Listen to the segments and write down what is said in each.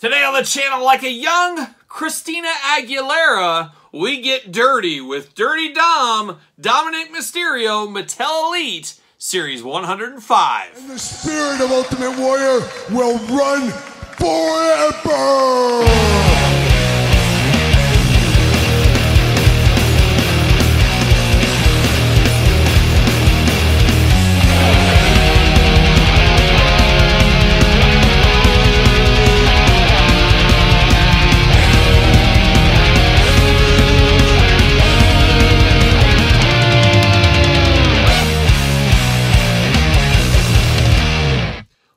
Today on the channel, like a young Christina Aguilera, we get dirty with Dirty Dom, Dominik Mysterio, Mattel Elite, Series 105. And the spirit of Ultimate Warrior will run forever!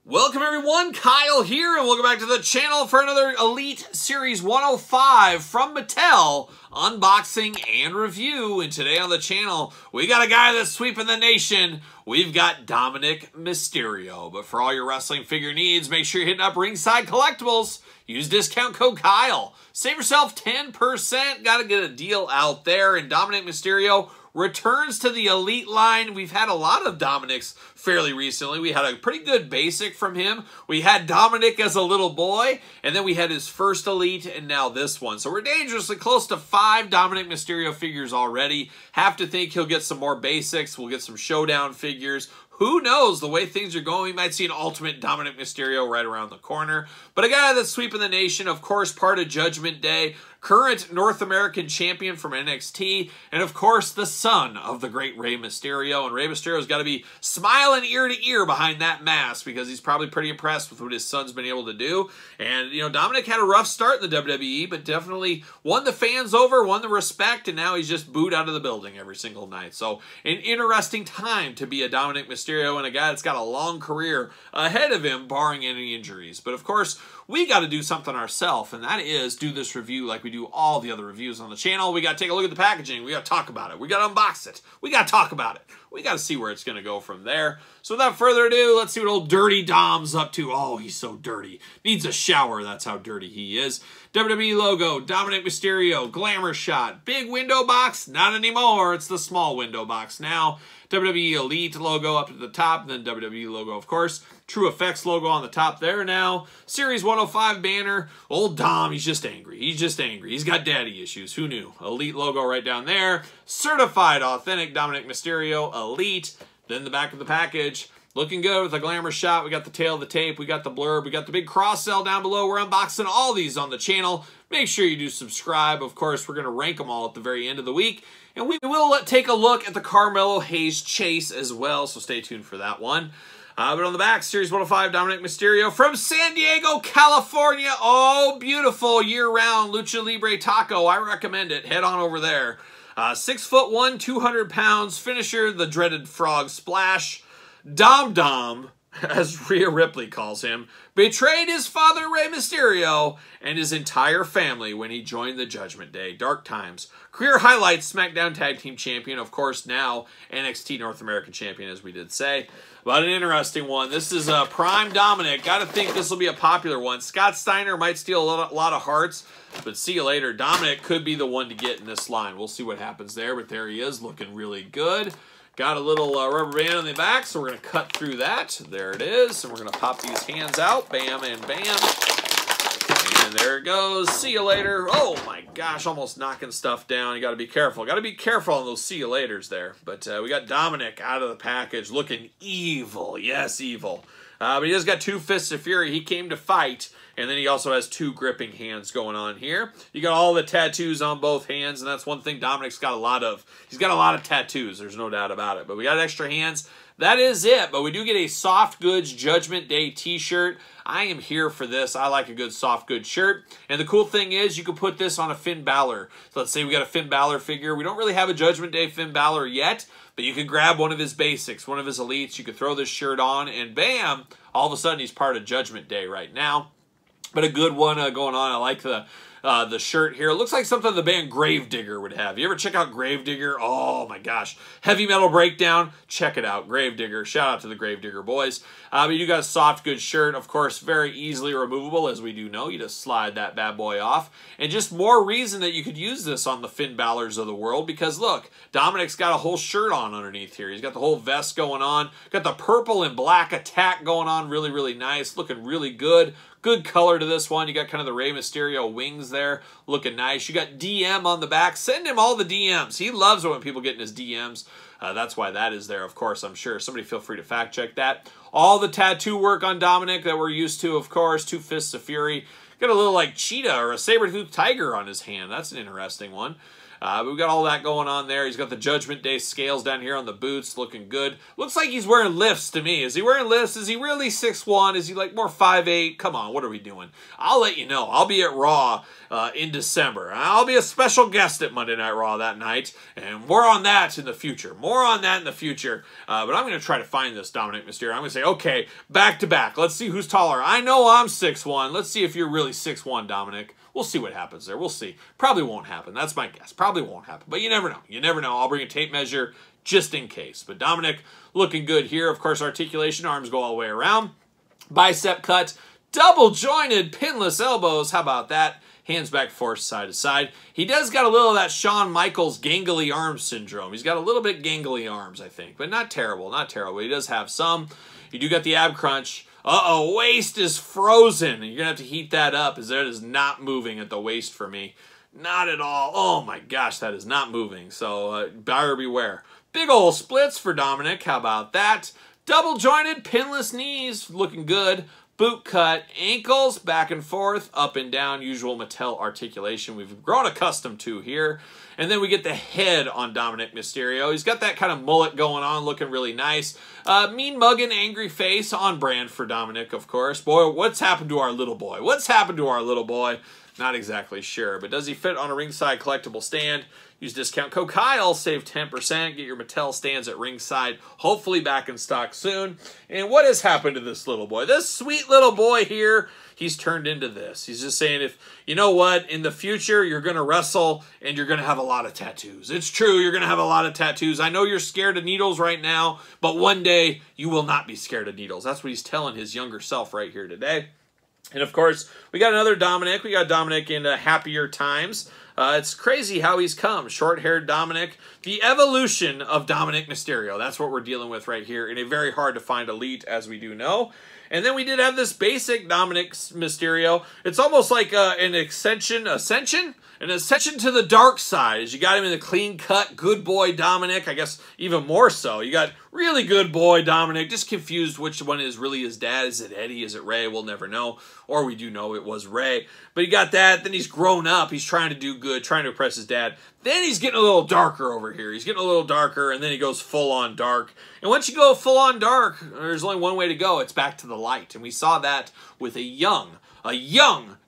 Welcome everyone, Kyle here, and welcome back to the channel for another Elite Series 105 from Mattel unboxing and review. And today on the channel, we got a guy that's sweeping the nation. We've got Dominik Mysterio. But for all your wrestling figure needs, make sure you're hitting up Ringside Collectibles. Use discount code Kyle. Save yourself 10%. Got to get a deal out there. And Dominik Mysterio returns to the Elite line. We've had a lot of Dominiks fairly recently. We had a pretty good basic from him. We had Dominik as a little boy, and then we had his first Elite, and now this one. So we're dangerously close to 5 Dominik Mysterio figures already. Have to think he'll get some more basics. We'll get some showdown figures. Who knows? The way things are going, we might see an ultimate Dominik Mysterio right around the corner. But a guy that's sweeping the nation, of course, part of Judgment Day, current North American champion from NXT, and of course, the son of the great Rey Mysterio. And Rey Mysterio's got to be smiling ear to ear behind that mask because he's probably pretty impressed with what his son's been able to do. And, you know, Dominik had a rough start in the WWE, but definitely won the fans over, won the respect, and now he's just booed out of the building every single night. So, an interesting time to be a Dominik Mysterio and a guy that's got a long career ahead of him, barring any injuries. But, of course, we got to do something ourselves, and that is do this review like we do all the other reviews on the channel. We got to take a look at the packaging. We got to talk about it. We got to unbox it. We got to talk about it. We got to see where it's going to go from there. So without further ado, let's see what old Dirty Dom's up to. Oh, he's so dirty. Needs a shower. That's how dirty he is. WWE logo, Dominik Mysterio, glamour shot, big window box. Not anymore. It's the small window box now. WWE Elite logo up at the top, and then WWE logo, of course. True Effects logo on the top there now. Series 105 banner. Old Dom, he's just angry. He's just angry. He's got daddy issues. Who knew? Elite logo right down there. Certified authentic Dominik Mysterio Elite. Then the back of the package. Looking good with a glamour shot. We got the tail of the tape. We got the blurb. We got the big cross sell down below. We're unboxing all these on the channel. Make sure you do subscribe. Of course, we're going to rank them all at the very end of the week. And we will take a look at the Carmelo Hayes chase as well, so stay tuned for that one. But on the back, Series 105, Dominik Mysterio from San Diego, California. Oh, beautiful year-round Lucha Libre taco. I recommend it. Head on over there. 6'1", 200 pounds. Finisher, the dreaded frog splash. Dom, as Rhea Ripley calls him, betrayed his father Rey Mysterio and his entire family when he joined the Judgment Day. Dark times. Career highlights, SmackDown Tag Team Champion, of course now NXT North American Champion, as we did say. But an interesting one. This is Prime Dominik. Got to think this will be a popular one. Scott Steiner might steal a lot of hearts, but see you later. Dominik could be the one to get in this line. We'll see what happens there, but there he is, looking really good. Got a little rubber band on the back, so we're going to cut through that. There it is. And we're going to pop these hands out. Bam and bam. And there it goes. See you later. Oh, my gosh. Almost knocking stuff down. You got to be careful. Got to be careful on those see you laters there. But we got Dominik out of the package looking evil. Yes, evil. But he just got 2 fists of fury. He came to fight. And then he also has 2 gripping hands going on here. You got all the tattoos on both hands, and that's one thing Dominik's got a lot of. He's got a lot of tattoos, there's no doubt about it. But we got extra hands. That is it. But we do get a Soft Goods Judgment Day t-shirt. I am here for this. I like a good soft goods shirt. And the cool thing is you can put this on a Finn Balor. So let's say we got a Finn Balor figure. We don't really have a Judgment Day Finn Balor yet, but you could grab one of his basics, one of his elites. You could throw this shirt on, and bam, all of a sudden he's part of Judgment Day right now. But a good one going on. I like the the shirt here. It looks like something the band Gravedigger would have. You ever check out Gravedigger? Oh my gosh. Heavy Metal Breakdown. Check it out. Gravedigger. Shout out to the Gravedigger boys. But you got a soft, good shirt. Of course, very easily removable, as we do know. You just slide that bad boy off. And just more reason that you could use this on the Finn Balor's of the world, because look, Dominik's got a whole shirt on underneath here. He's got the whole vest going on. Got the purple and black attack going on. Really, really nice. Looking really good. Good color to this one. You got kind of the Rey Mysterio wings there. Looking nice. You got DM on the back. Send him all the DMs. He loves it when people get in his DMs. That's why that is there, of course, I'm sure. Somebody feel free to fact check that. All the tattoo work on Dominik that we're used to, of course. 2 Fists of Fury. Got a little like cheetah or a saber-toothed tiger on his hand. That's an interesting one. We've got all that going on there. He's got the Judgment Day scales down here on the boots, looking good. Looks like he's wearing lifts to me. Is he wearing lifts? Is he really 6'1"? Is he like more 5'8"? Come on, what are we doing? I'll let you know. I'll be at Raw in December. I'll be a special guest at Monday Night Raw that night, and more on that in the future. More on that in the future. But I'm going to try to find this Dominik Mysterio. I'm going to say, okay, back to back. Let's see who's taller. I know I'm 6'1". Let's see if you're really 6'1", Dominik. We'll see what happens there. We'll see. Probably won't happen. That's my guess. Probably won't happen. But you never know. You never know. I'll bring a tape measure just in case. But Dominik looking good here. Of course, articulation. Arms go all the way around. Bicep cut. Double jointed pinless elbows. How about that? Hands back, forth, side to side. He does got a little of that Shawn Michaels gangly arm syndrome. He's got a little bit gangly arms, I think. But not terrible. Not terrible. He does have some. You do got the ab crunch. Uh-oh, waist is frozen. You're going to have to heat that up, as that is not moving at the waist for me. Not at all. Oh my gosh, that is not moving. So, buyer beware. Big ol' splits for Dominik. How about that? Double jointed, pinless knees. Looking good. Boot cut, ankles, back and forth, up and down, usual Mattel articulation we've grown accustomed to here. And then we get the head on Dominik Mysterio. He's got that kind of mullet going on, looking really nice. Mean mugging, angry face, on brand for Dominik, of course. Boy, what's happened to our little boy? What's happened to our little boy? Not exactly sure, but does he fit on a ringside collectible stand? Use discount code Kyle, save 10%, get your Mattel stands at ringside, hopefully back in stock soon. And what has happened to this little boy? This sweet little boy here, he's turned into this. He's just saying, if you know what, in the future, you're going to wrestle and you're going to have a lot of tattoos. It's true, you're going to have a lot of tattoos. I know you're scared of needles right now, but one day you will not be scared of needles. That's what he's telling his younger self right here today. And of course, we got another Dominik. We got Dominik in happier times. It's crazy how he's come. Short-haired Dominik. The evolution of Dominik Mysterio. That's what we're dealing with right here in a very hard-to-find elite, as we do know. And then we did have this basic Dominik Mysterio. It's almost like an ascension to the dark side, as you got him in the clean-cut, good boy Dominik. I guess even more so. You got really good boy Dominik. Just confused which one is really his dad. Is it Eddie? Is it Ray? We'll never know. Or we do know it was Ray. But you got that. Then he's grown up. He's trying to do good, trying to impress his dad. Then he's getting a little darker over here. He's getting a little darker, and then he goes full-on dark. And once you go full-on dark, there's only one way to go. It's back to the light. And we saw that with a young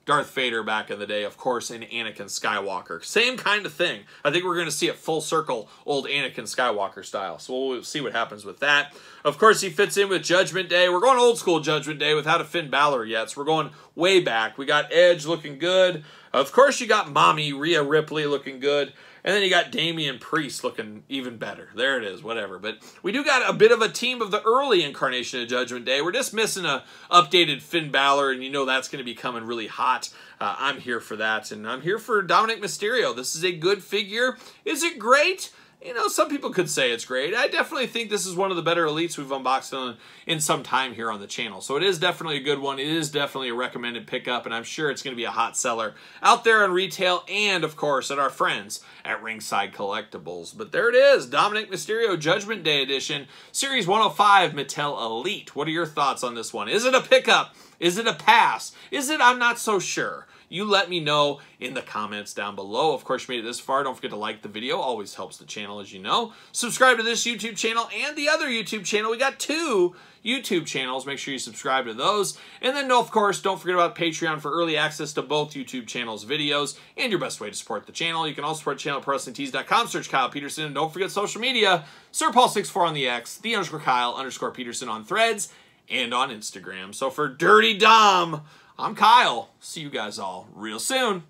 Darth Vader back in the day, of course, in Anakin Skywalker. Same kind of thing. I think we're going to see it full circle, old Anakin Skywalker style. So we'll see what happens with that. Of course, he fits in with Judgment Day. We're going old school Judgment Day without a Finn Balor yet, so we're going way back. We got Edge looking good. Of course, you got Mommy Rhea Ripley looking good. And then you got Damian Priest looking even better. There it is, whatever. But we do got a bit of a team of the early incarnation of Judgment Day. We're just missing a updated Finn Balor, and you know that's going to be coming really hot. I'm here for that, and I'm here for Dominik Mysterio. This is a good figure. Is it great? You know, some people could say it's great. I definitely think this is one of the better elites we've unboxed in some time here on the channel. So it is definitely a good one. It is definitely a recommended pickup, and I'm sure it's going to be a hot seller out there on retail and, of course, at our friends at Ringside Collectibles. But there it is, Dominik Mysterio Judgment Day Edition, Series 105 Mattel Elite. What are your thoughts on this one? Is it a pickup? Is it a pass? Is it? I'm not so sure. You let me know in the comments down below. Of course, you made it this far. Don't forget to like the video. Always helps the channel, as you know. Subscribe to this YouTube channel and the other YouTube channel. We got 2 YouTube channels. Make sure you subscribe to those. And then, of course, don't forget about Patreon for early access to both YouTube channels' videos and your best way to support the channel. You can also support the channel at ProWrestlingTees.com. Search Kyle Peterson. And don't forget social media. SirPaul64 on the X, _Kyle_Peterson on Threads and on Instagram. So for Dirty Dom, I'm Kyle. See you guys all real soon.